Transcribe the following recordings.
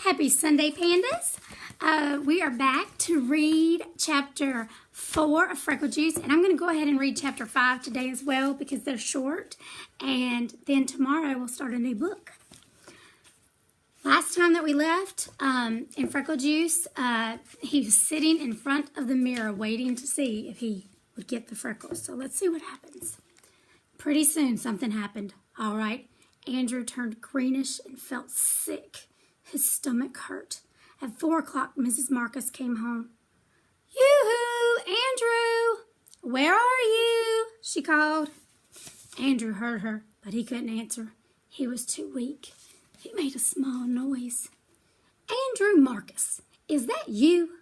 Happy Sunday, Pandas. We are back to read chapter 4 of Freckle Juice, and I'm going to go ahead and read chapter 5 today as well because they're short, and then tomorrow we'll start a new book. Last time that we left in Freckle Juice, he was sitting in front of the mirror waiting to see if he would get the freckles. So let's see what happens. Pretty soon something happened. All right, Andrew turned greenish and felt sick. His stomach hurt. At 4 o'clock, Mrs. Marcus came home. "Yoo-hoo, Andrew! Where are you?" she called. Andrew heard her, but he couldn't answer. He was too weak. He made a small noise. "Andrew Marcus, is that you?"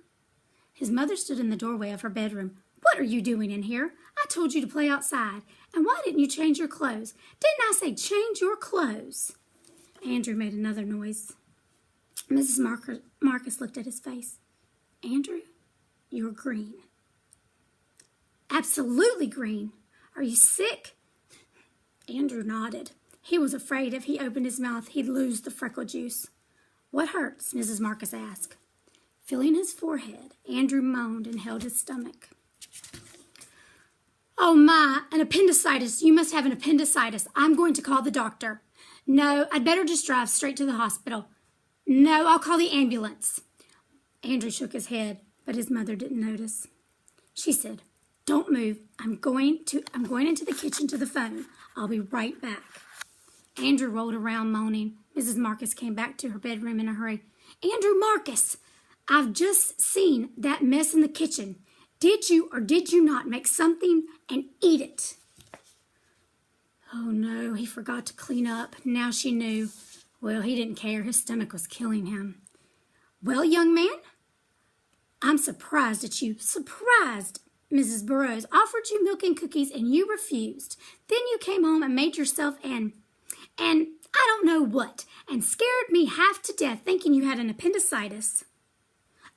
His mother stood in the doorway of her bedroom. "What are you doing in here? I told you to play outside. And why didn't you change your clothes? Didn't I say change your clothes?" Andrew made another noise. Mrs. Marcus looked at his face. "Andrew, you're green." "Absolutely green. Are you sick?" Andrew nodded. He was afraid if he opened his mouth, he'd lose the freckle juice. "What hurts?" Mrs. Marcus asked. Feeling his forehead, Andrew moaned and held his stomach. "Oh my, an appendicitis. You must have an appendicitis. I'm going to call the doctor." "No, I'd better just drive straight to the hospital." "No, I'll call the ambulance." Andrew shook his head, but his mother didn't notice. She said, "Don't move. I'm going into the kitchen to the phone. I'll be right back." Andrew rolled around moaning. Mrs. Marcus came back to her bedroom in a hurry. "Andrew Marcus, I've just seen that mess in the kitchen. Did you or did you not make something and eat it?" Oh no, he forgot to clean up. Now she knew. Well, he didn't care. His stomach was killing him. "Well, young man, I'm surprised at you. Surprised. Mrs. Burroughs offered you milk and cookies and you refused. Then you came home and made yourself and I don't know what, and scared me half to death thinking you had an appendicitis.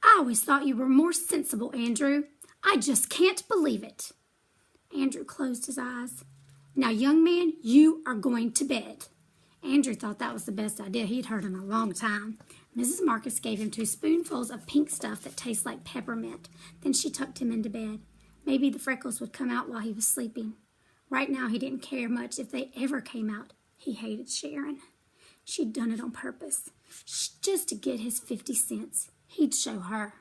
I always thought you were more sensible, Andrew. I just can't believe it." Andrew closed his eyes. "Now, young man, you are going to bed." Andrew thought that was the best idea he'd heard in a long time. Mrs. Marcus gave him 2 spoonfuls of pink stuff that tastes like peppermint. Then she tucked him into bed. Maybe the freckles would come out while he was sleeping. Right now, he didn't care much if they ever came out. He hated Sharon. She'd done it on purpose, just to get his 50 cents. He'd show her.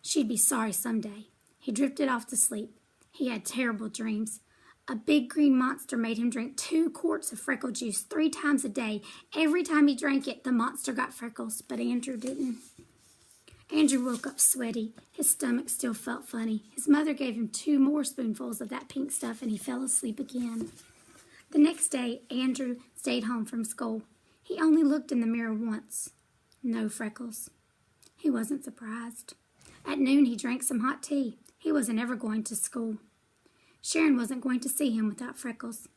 She'd be sorry someday. He drifted off to sleep. He had terrible dreams. A big green monster made him drink 2 quarts of freckle juice 3 times a day. Every time he drank it, the monster got freckles, but Andrew didn't. Andrew woke up sweaty. His stomach still felt funny. His mother gave him 2 more spoonfuls of that pink stuff, and he fell asleep again. The next day, Andrew stayed home from school. He only looked in the mirror once. No freckles. He wasn't surprised. At noon, he drank some hot tea. He wasn't ever going to school. Sharon wasn't going to see him without freckles.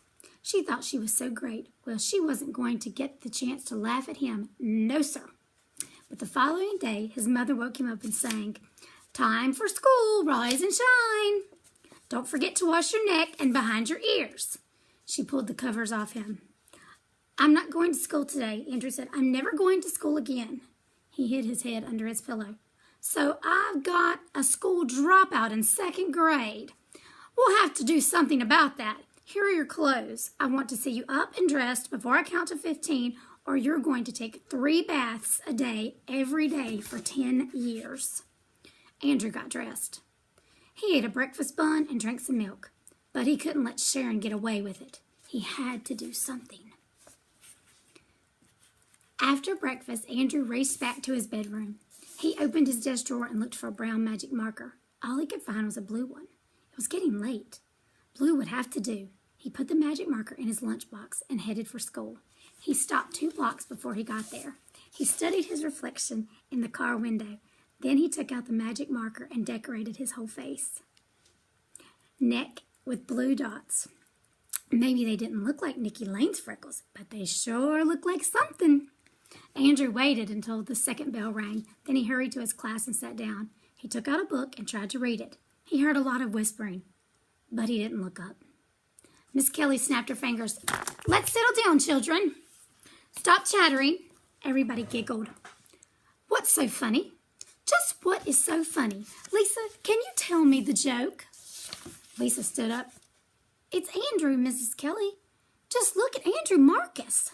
She thought she was so great. Well, she wasn't going to get the chance to laugh at him. No, sir. But the following day, his mother woke him up and sang, "Time for school, rise and shine. Don't forget to wash your neck and behind your ears." She pulled the covers off him. "I'm not going to school today," Andrew said. "I'm never going to school again." He hid his head under his pillow. "So I've got a school dropout in 2nd grade. We'll have to do something about that. Here are your clothes. I want to see you up and dressed before I count to 15, or you're going to take 3 baths a day every day for 10 years. Andrew got dressed. He ate a breakfast bun and drank some milk, but he couldn't let Sharon get away with it. He had to do something. After breakfast, Andrew raced back to his bedroom. He opened his desk drawer and looked for a brown magic marker. All he could find was a blue one. It was getting late. Blue would have to do. He put the magic marker in his lunchbox and headed for school. He stopped 2 blocks before he got there. He studied his reflection in the car window. Then he took out the magic marker and decorated his whole face. Neck with blue dots. Maybe they didn't look like Nikki Lane's freckles, but they sure looked like something. Andrew waited until the 2nd bell rang. Then he hurried to his class and sat down. He took out a book and tried to read it. He heard a lot of whispering, but he didn't look up. Miss Kelly snapped her fingers. "Let's settle down, children. Stop chattering." Everybody giggled. What's so funny? Just what is so funny? Lisa, can you tell me the joke? Lisa stood up. It's Andrew, Mrs. Kelly. Just look at Andrew Marcus.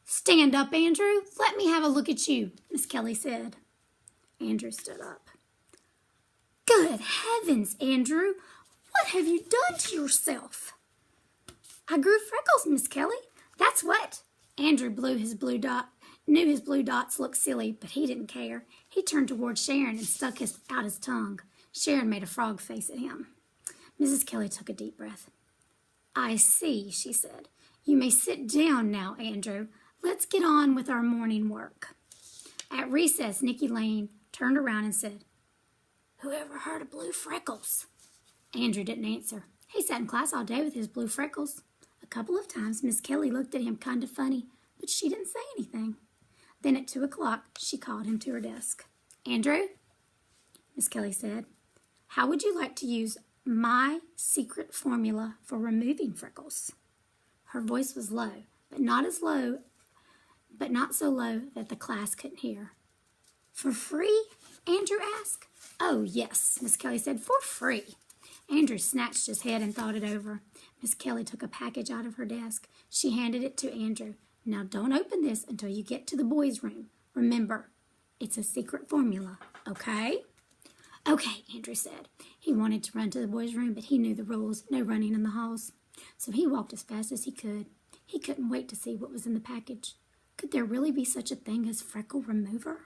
Stand up, Andrew. Let me have a look at you, Miss Kelly said. Andrew stood up. Good heavens, Andrew. What have you done to yourself? I grew freckles, Miss Kelly. That's what. Andrew knew his blue dots looked silly, but he didn't care. He turned toward Sharon and stuck out his tongue. Sharon made a frog face at him. Mrs. Kelly took a deep breath. I see, she said. You may sit down now, Andrew. Let's get on with our morning work. At recess, Nicky Lane turned around and said, Who ever heard of blue freckles? Andrew didn't answer. He sat in class all day with his blue freckles. A couple of times, Miss Kelly looked at him kind of funny, but she didn't say anything. Then at 2 o'clock, she called him to her desk. Andrew, Miss Kelly said, how would you like to use my secret formula for removing freckles? Her voice was low, but not so low that the class couldn't hear. For free? Andrew asked. Oh, yes, Miss Kelly said, for free. Andrew snatched his head and thought it over. Miss Kelly took a package out of her desk. She handed it to Andrew. Now don't open this until you get to the boys' room. Remember, it's a secret formula, okay? Okay, Andrew said. He wanted to run to the boys' room, but he knew the rules, no running in the halls. So he walked as fast as he could. He couldn't wait to see what was in the package. Could there really be such a thing as freckle remover?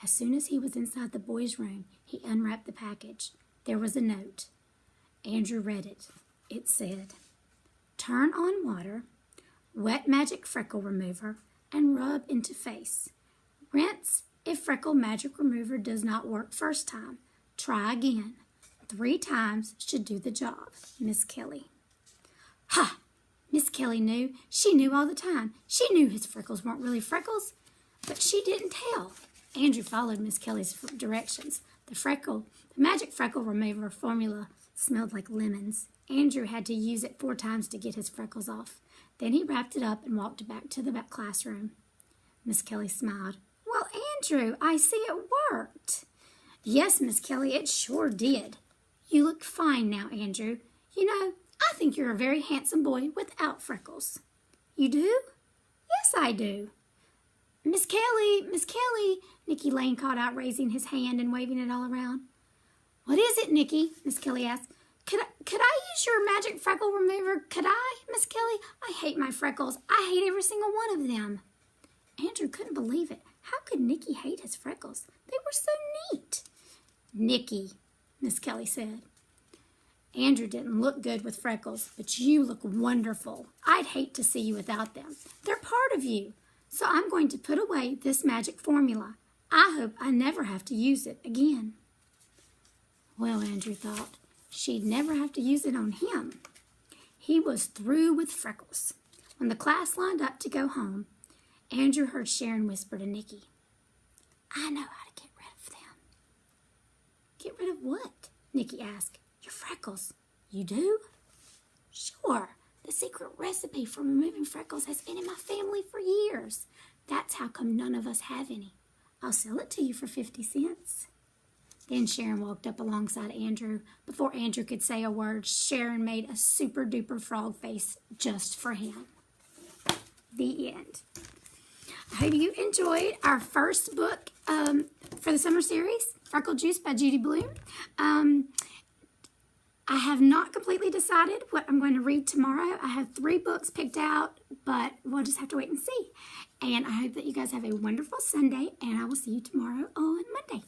As soon as he was inside the boys' room, he unwrapped the package. There was a note. Andrew read it. It said, turn on water, wet magic freckle remover, and rub into face. Rinse if freckle magic remover does not work first time. Try again. 3 times should do the job. Miss Kelly. Ha! Miss Kelly knew. She knew all the time. She knew his freckles weren't really freckles, but she didn't tell. Andrew followed Miss Kelly's directions. The magic freckle remover formula smelled like lemons. Andrew had to use it 4 times to get his freckles off. Then he wrapped it up and walked back to the back classroom. Miss Kelly smiled. Well, Andrew, I see it worked. Yes, Miss Kelly, it sure did. You look fine now, Andrew. You know, I think you're a very handsome boy without freckles. You do? Yes, I do. Miss Kelly, Nicky Lane called out, raising his hand and waving it all around. What is it, Nicky? Miss Kelly asked. Could I use your magic freckle remover? Could I, Miss Kelly? I hate my freckles. I hate every single one of them. Andrew couldn't believe it. How could Nicky hate his freckles? They were so neat. Nicky, Miss Kelly said. Andrew didn't look good with freckles, but you look wonderful. I'd hate to see you without them. They're part of you. So I'm going to put away this magic formula. I hope I never have to use it again. Well, Andrew thought, she'd never have to use it on him. He was through with freckles. When the class lined up to go home, Andrew heard Sharon whisper to Nicky, I know how to get rid of them. Get rid of what? Nicky asked. Your freckles. You do? Sure. The secret recipe for removing freckles has been in my family for years. That's how come none of us have any. I'll sell it to you for 50 cents. Then Sharon walked up alongside Andrew. Before Andrew could say a word, Sharon made a super duper frog face just for him. The end. I hope you enjoyed our first book for the summer series, Freckle Juice by Judy Blume. I have not completely decided what I'm going to read tomorrow. I have 3 books picked out, but we'll just have to wait and see. And I hope that you guys have a wonderful Sunday, and I will see you tomorrow on Monday.